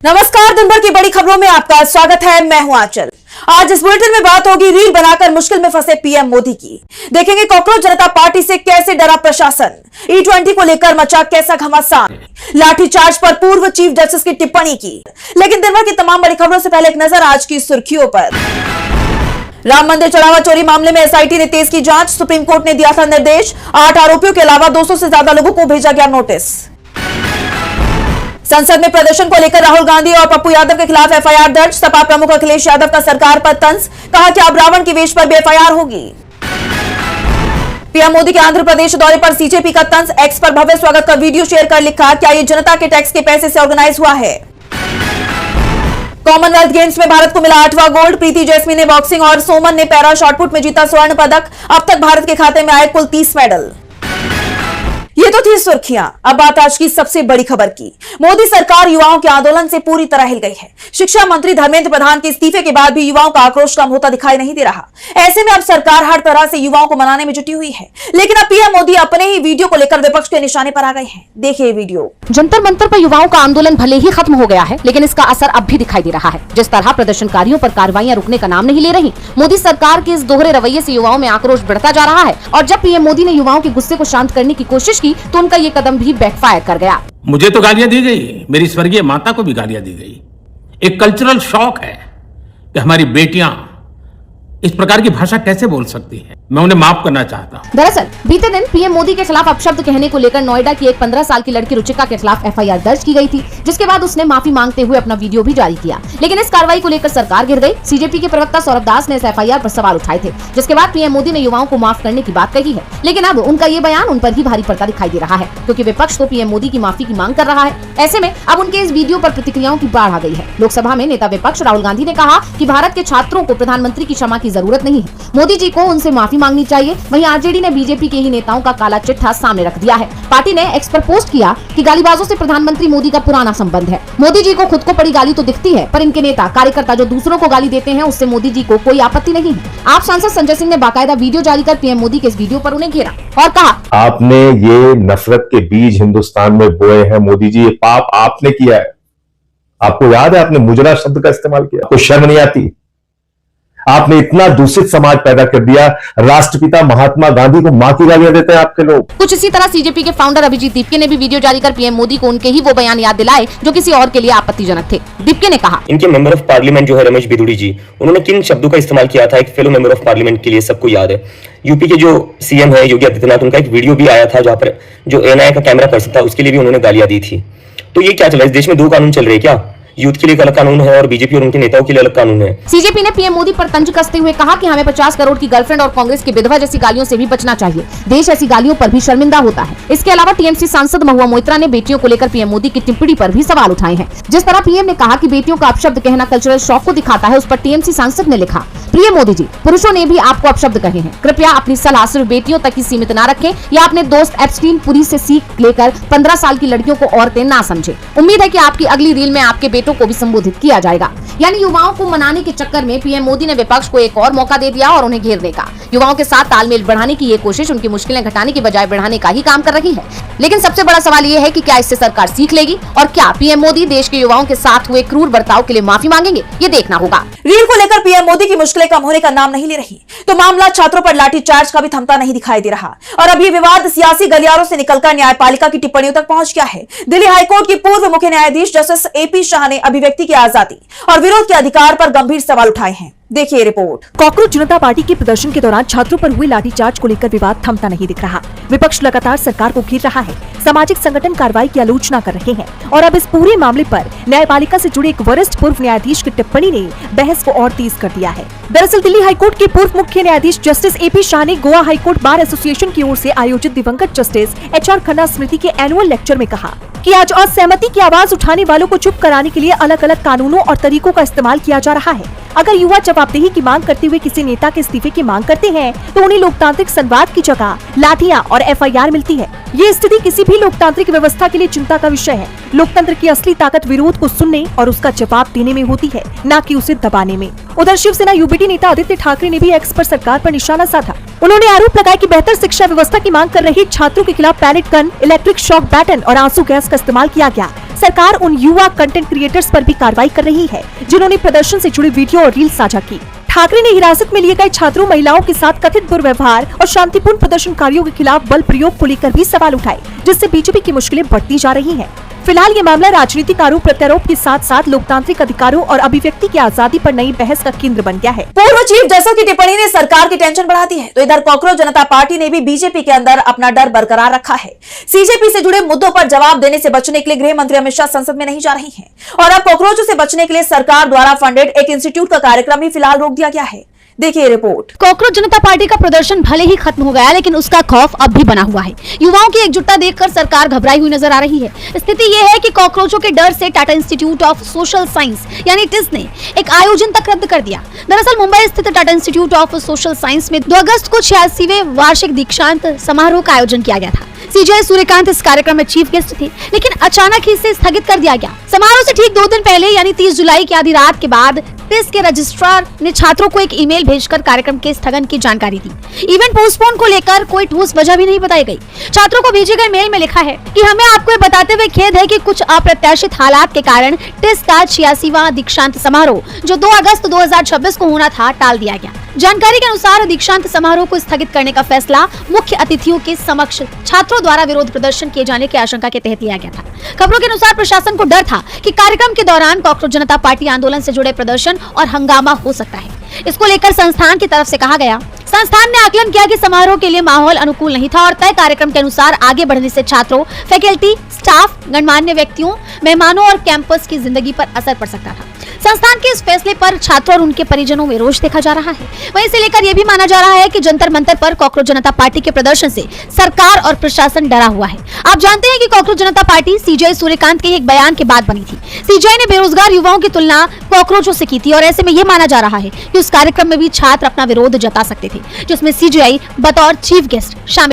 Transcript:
नमस्कार, दिन भर की बड़ी खबरों में आपका स्वागत है। मैं हूं आंचल। आज इस बुलेटिन में बात होगी रील बनाकर मुश्किल में फंसे पीएम मोदी की। देखेंगे कॉकरोच जनता पार्टी से कैसे डरा प्रशासन, E20 को लेकर मचा कैसा घमासान, लाठीचार्ज पर पूर्व चीफ जस्टिस की टिप्पणी की। लेकिन दिन भर की तमाम बड़ी खबरों से पहले एक नजर आज की सुर्खियों पर। राम मंदिर चढ़ावा चोरी मामले में एसआईटी ने तेज की जांच, सुप्रीम कोर्ट ने दिया था निर्देश। 8 आरोपियों के अलावा 200 से ज्यादा लोगों को भेजा गया नोटिस। संसद में प्रदर्शन को लेकर राहुल गांधी और पप्पू यादव के खिलाफ एफआईआर दर्ज। सपा प्रमुख अखिलेश यादव का सरकार पर तंज, कहा कि अब रावण की वेश पर भी एफआईआर होगी। पीएम मोदी के आंध्र प्रदेश दौरे पर सीजेपी का तंज, एक्स पर भव्य स्वागत का वीडियो शेयर कर लिखा, क्या ये जनता के टैक्स के पैसे से ऑर्गेनाइज हुआ है। कॉमनवेल्थ गेम्स में भारत को मिला 8वां गोल्ड। प्रीति जैस्मीन ने बॉक्सिंग और सोमन ने पैरा शॉटपुट में जीता स्वर्ण पदक। अब तक भारत के खाते में आए कुल 30 मेडल। ये तो थी सुर्खियां। अब बात आज की सबसे बड़ी खबर की। मोदी सरकार युवाओं के आंदोलन से पूरी तरह हिल गई है। शिक्षा मंत्री धर्मेंद्र प्रधान के इस्तीफे के बाद भी युवाओं का आक्रोश कम होता दिखाई नहीं दे रहा। ऐसे में अब सरकार हर तरह से युवाओं को मनाने में जुटी हुई है। लेकिन अब पीएम मोदी अपने ही वीडियो को लेकर विपक्ष के निशाने पर आ गए हैं। देखिए वीडियो। जंतर मंतर पर युवाओं का आंदोलन भले ही खत्म हो गया है, लेकिन इसका असर अब भी दिखाई दे रहा है। जिस तरह प्रदर्शनकारियों पर कार्रवाइयां रुकने का नाम नहीं ले रही, मोदी सरकार के इस दोहरे रवैये से युवाओं में आक्रोश बढ़ता जा रहा है। और जब पीएम मोदी ने युवाओं के गुस्से को शांत करने की कोशिश की, तो उनका ये कदम भी बैकफायर कर गया। मुझे तो गालियां दी गई, मेरी स्वर्गीय माता को भी गालियां दी गई। एक कल्चरल शॉक है कि हमारी बेटियां इस प्रकार की भाषा कैसे बोल सकती हैं। मैं उन्हें माफ करना चाहता हूं। दरअसल बीते दिन पीएम मोदी के खिलाफ अपशब्द कहने को लेकर नोएडा की एक 15 साल की लड़की रुचिका के खिलाफ एफआईआर दर्ज की गई थी, जिसके बाद उसने माफी मांगते हुए अपना वीडियो भी जारी किया। लेकिन इस कार्रवाई को लेकर सरकार गिर गई। सीजेपी के प्रवक्ता सौरभ दास ने इस एफआईआर पर सवाल उठाए थे, जिसके बाद पीएम मोदी ने युवाओं को माफ करने की बात कही है। लेकिन अब उनका ये बयान उन पर ही भारी पड़ता दिखाई दे रहा है, क्योंकि विपक्ष तो पीएम मोदी की माफी की मांग कर रहा है। ऐसे में अब उनके इस वीडियो पर प्रतिक्रियाओं की बाढ़ आ गई है। लोकसभा में नेता विपक्ष राहुल गांधी ने कहा कि भारत के छात्रों को प्रधानमंत्री की क्षमा की जरूरत नहीं है, मोदी जी को उनसे माफी मांगनी चाहिए। वहीं आरजेडी ने बीजेपी के ही नेताओं का काला चिट्ठा सामने रख दिया है। पार्टी ने एक्स पर पोस्ट किया कि गालीबाजों से प्रधानमंत्री मोदी का पुराना संबंध है। मोदी जी को खुद को पड़ी गाली तो दिखती है, पर इनके नेता कार्यकर्ता जो दूसरों को गाली देते हैं, उससे मोदी जी को कोई आपत्ति नहीं है। आप सांसद संजय सिंह ने बाकायदा वीडियो जारी कर पीएम मोदी के इस वीडियो पर उन्हें घेरा और कहा, आपने ये नफरत के बीज हिंदुस्तान में बोए हैं मोदी जी, ये पाप आपने किया है। आपको याद है आपने मुजरा शब्द का इस्तेमाल किया, आपको शर्म नहीं आती? आपने इतना दूषित समाज पैदा कर दिया। राष्ट्रपिता महात्मा गांधी को मां की गालियां देते हैं आपके लोग। कुछ इसी तरह सीजेपी के फाउंडर अभिजीत दीपके ने भी वीडियो जारी कर पीएम मोदी को उनके ही वो बयान याद दिलाए जो किसी और के लिए आपत्तिजनक थे। दीपके ने कहा, इनके मेंबर ऑफ पार्लियामेंट जो है रमेश बिदुड़ी जी, उन्होंने किन शब्दों का इस्तेमाल किया था एक फेलो मेंबर ऑफ पार्लियामेंट के लिए, सबको याद है। यूपी के जो सीएम है योगी आदित्यनाथ, उनका एक वीडियो भी आया था जहाँ पर जो एनआईए का कैमरा पर्सन था, उसके लिए भी उन्होंने गालियां दी थी। तो ये क्या चला, इस देश में 2 कानून चल रहे हैं क्या? यूथ के लिए अलग कानून है और बीजेपी और उनके नेताओं के लिए अलग कानून है। सीजेपी ने पीएम मोदी पर तंज कसते हुए कहा कि हमें 50 करोड़ की गर्लफ्रेंड और कांग्रेस की विधवा जैसी गालियों से भी बचना चाहिए। देश ऐसी गालियों पर भी शर्मिंदा होता है। इसके अलावा टीएमसी सांसद महुआ मोइत्रा ने बेटियों को लेकर पीएम मोदी की टिप्पणी पर भी सवाल उठाए हैं। जिस तरह पीएम ने कहा कि बेटियों का अपशब्द कहना कल्चरल शॉक को दिखाता है, उस पर टीएमसी सांसद ने लिखा, प्रिय मोदी जी, पुरुषों ने भी आपको अपशब्द कहे हैं। कृपया अपनी सलाह सिर्फ बेटियों तक ही सीमित न रखें या अपने दोस्त एप्स्टीन पुरी से सीख लेकर 15 साल की लड़कियों को औरतें ना समझे। उम्मीद है कि आपकी अगली रील में आपके बेटों को भी संबोधित किया जाएगा। यानी युवाओं को मनाने के चक्कर में पीएम मोदी ने विपक्ष को एक और मौका दे दिया और उन्हें घेरने का। युवाओं के साथ तालमेल बढ़ाने की ये कोशिश उनकी मुश्किलें घटाने की बजाय बढ़ाने का ही काम कर रही है। लेकिन सबसे बड़ा सवाल ये है कि क्या इससे सरकार सीख लेगी और क्या पीएम मोदी देश के युवाओं के साथ हुए क्रूर बर्ताव के लिए माफी मांगेंगे, ये देखना होगा। रील को लेकर पीएम मोदी की मुश्किलें कम होने का नाम नहीं ले रही, तो मामला छात्रों पर लाठीचार्ज का भी थमता नहीं दिखाई दे रहा। और अब ये विवाद सियासी गलियारों से निकलकर न्यायपालिका की टिप्पणियों तक पहुंच गया है। दिल्ली हाईकोर्ट की पूर्व मुख्य न्यायाधीश जस्टिस एपी शाह ने अभिव्यक्ति की आजादी और विरोध के अधिकार पर गंभीर सवाल उठाए हैं। देखिए रिपोर्ट। कॉकरोच जनता पार्टी के प्रदर्शन के दौरान छात्रों पर हुए लाठीचार्ज को लेकर विवाद थमता नहीं दिख रहा। विपक्ष लगातार सरकार को घेर रहा है। सामाजिक संगठन कार्रवाई की आलोचना कर रहे हैं और अब इस पूरे मामले पर न्यायपालिका से जुड़े एक वरिष्ठ पूर्व न्यायाधीश की टिप्पणी ने बहस को और तेज कर दिया है। दरअसल दिल्ली हाईकोर्ट के पूर्व मुख्य न्यायाधीश जस्टिस एपी शाह ने गोवा हाईकोर्ट बार एसोसिएशन की ओर से आयोजित दिवंगत जस्टिस HR खन्ना स्मृति के एनुअल लेक्चर में कहा कि आज असहमति की आवाज उठाने वालों को चुप कराने के लिए अलग अलग कानूनों और तरीकों का इस्तेमाल किया जा रहा है। अगर युवा जवाबदेही की मांग करते हुए किसी नेता के इस्तीफे की मांग करते हैं, तो उन्हें लोकतांत्रिक संवाद की जगह लाठियां और एफआईआर मिलती है। ये स्थिति किसी भी लोकतांत्रिक व्यवस्था के लिए चिंता का विषय है। लोकतंत्र की असली ताकत विरोध को सुनने और उसका जवाब देने में होती है, न कि उसे दबाने में। उधर शिवसेना यूबीटी नेता आदित्य ठाकरे ने भी एक्स पर सरकार पर निशाना साधा। उन्होंने आरोप लगाया कि बेहतर शिक्षा व्यवस्था की मांग कर रहे छात्रों के खिलाफ pellet gun, electric shock baton और आंसू गैस का इस्तेमाल किया गया। सरकार उन युवा कंटेंट क्रिएटर्स पर भी कार्रवाई कर रही है जिन्होंने प्रदर्शन से जुड़ी वीडियो और रील साझा की। ठाकरे ने हिरासत में लिए गए छात्रों, महिलाओं के साथ कथित दुर्व्यवहार और शांतिपूर्ण प्रदर्शनकारियों के खिलाफ बल प्रयोग को लेकर भी सवाल उठाए, जिससे बीजेपी की मुश्किलें बढ़ती जा रही हैं। फिलहाल ये मामला राजनीतिक आरोप प्रत्यारोप के साथ साथ लोकतांत्रिक अधिकारों और अभिव्यक्ति की आजादी पर नई बहस का केंद्र बन गया है। पूर्व चीफ जस्टिस की टिप्पणी ने सरकार की टेंशन बढ़ा दी है, तो इधर कॉकरोच जनता पार्टी ने भी बीजेपी के अंदर अपना डर बरकरार रखा है। सीजेपी से जुड़े मुद्दों पर जवाब देने से बचने के लिए गृह मंत्री अमित शाह संसद में नहीं जा रही हैं और अब कॉकरोचों से बचने के लिए सरकार द्वारा फंडेड एक इंस्टीट्यूट का कार्यक्रम ही फिलहाल रोक दिया गया है। देखिए रिपोर्ट। कॉकरोच जनता पार्टी का प्रदर्शन भले ही खत्म हो गया, लेकिन उसका खौफ अब भी बना हुआ है। युवाओं की एकजुटता देखकर सरकार घबराई हुई नजर आ रही है। स्थिति ये है कि कॉकरोचों के डर से Tata institute of social science यानी टिस ने एक आयोजन तक रद्द कर दिया। दरअसल मुंबई स्थित Tata institute of social science में 2 अगस्त को 86वें वार्षिक दीक्षांत समारोह का आयोजन किया गया था। सीजे सूर्यकांत इस कार्यक्रम में चीफ गेस्ट थे, लेकिन अचानक ही इसे स्थगित कर दिया गया। समारोह से ठीक 2 दिन पहले यानी 30 जुलाई की आधी रात के बाद टिस के रजिस्ट्रार ने छात्रों को एक ईमेल भेजकर कार्यक्रम के स्थगन की जानकारी दी। इवेंट पोस्टपोन को लेकर कोई ठोस वजह भी नहीं बताई गई। छात्रों को भेजे गए मेल में लिखा है कि हमें आपको ये बताते हुए खेद है कि कुछ अप्रत्याशित हालात के कारण टिस का 86वां दीक्षांत समारोह जो 2 अगस्त 2026 को होना था टाल दिया गया। जानकारी के अनुसार दीक्षांत समारोह को स्थगित करने का फैसला मुख्य अतिथियों के समक्ष छात्रों द्वारा विरोध प्रदर्शन किए जाने की आशंका के तहत लिया गया था। खबरों के अनुसार प्रशासन को डर था कि कार्यक्रम के दौरान कॉकरोच जनता पार्टी आंदोलन से जुड़े प्रदर्शन और हंगामा हो सकता है। इसको लेकर संस्थान की तरफ से कहा गया, संस्थान ने आकलन किया कि समारोह के लिए माहौल अनुकूल नहीं था और तय कार्यक्रम के अनुसार आगे बढ़ने से छात्रों, फैकल्टी, स्टाफ, गणमान्य व्यक्तियों, मेहमानों और कैंपस की जिंदगी पर असर पड़ सकता था। संस्थान के इस फैसले पर छात्रों और उनके परिजनों में रोष देखा जा रहा है। वहीं इसे लेकर यह भी माना जा रहा है कि जंतर मंतर पर कॉकरोच जनता पार्टी के प्रदर्शन से सरकार और प्रशासन डरा हुआ है। आप जानते हैं कि कॉकरोच जनता पार्टी सीजे सूर्यकांत के एक बयान के बाद बनी थी। सीजे ने बेरोजगार युवाओं की तुलना कॉकरोचों से की थी और ऐसे में यह माना जा रहा है कि उस कार्यक्रम में भी छात्र अपना विरोध जता सकते थे, जिसमें सीजेआई बतौर चीफ गेस्ट शामिल